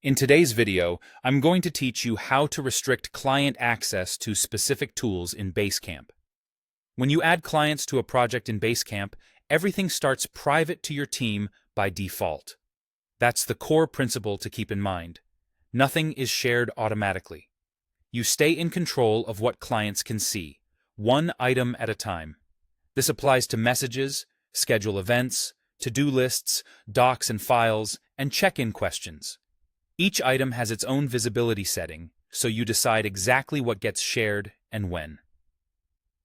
In today's video, I'm going to teach you how to restrict client access to specific tools in Basecamp. When you add clients to a project in Basecamp, everything starts private to your team by default. That's the core principle to keep in mind. Nothing is shared automatically. You stay in control of what clients can see, one item at a time. This applies to messages, schedule events, to-do lists, docs and files, and check-in questions. Each item has its own visibility setting, so you decide exactly what gets shared and when.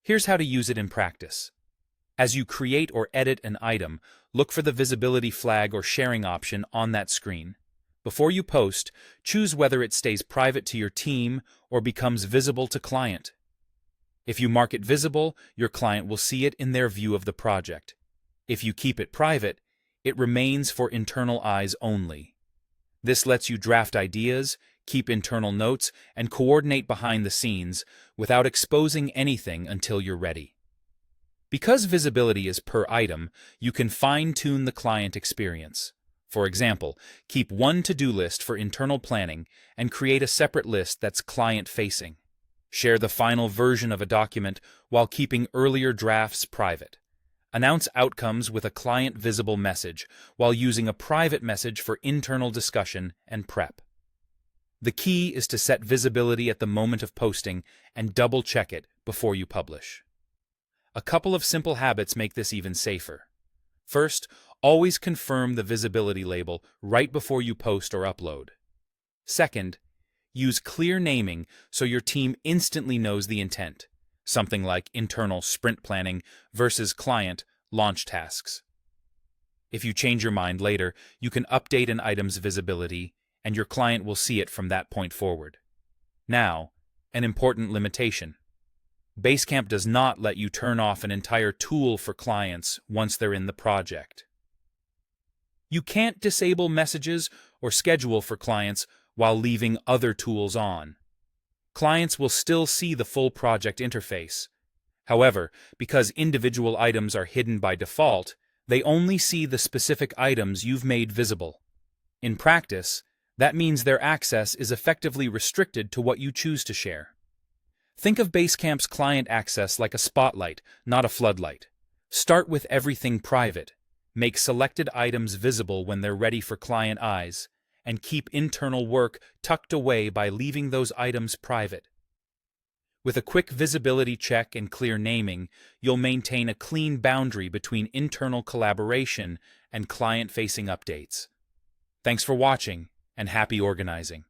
Here's how to use it in practice. As you create or edit an item, look for the visibility flag or sharing option on that screen. Before you post, choose whether it stays private to your team or becomes visible to client. If you mark it visible, your client will see it in their view of the project. If you keep it private, it remains for internal eyes only. This lets you draft ideas, keep internal notes, and coordinate behind the scenes without exposing anything until you're ready. Because visibility is per item, you can fine-tune the client experience. For example, keep one to-do list for internal planning and create a separate list that's client-facing. Share the final version of a document while keeping earlier drafts private. Announce outcomes with a client-visible message while using a private message for internal discussion and prep. The key is to set visibility at the moment of posting and double-check it before you publish. A couple of simple habits make this even safer. First, always confirm the visibility label right before you post or upload. Second, use clear naming so your team instantly knows the intent. Something like internal sprint planning versus client launch tasks. If you change your mind later, you can update an item's visibility, and your client will see it from that point forward. Now, an important limitation. Basecamp does not let you turn off an entire tool for clients once they're in the project. You can't disable messages or schedule for clients while leaving other tools on. Clients will still see the full project interface. However, because individual items are hidden by default, they only see the specific items you've made visible. In practice, that means their access is effectively restricted to what you choose to share. Think of Basecamp's client access like a spotlight, not a floodlight. Start with everything private, make selected items visible when they're ready for client eyes, and keep internal work tucked away by leaving those items private. With a quick visibility check and clear naming, you'll maintain a clean boundary between internal collaboration and client-facing updates. Thanks for watching, and happy organizing.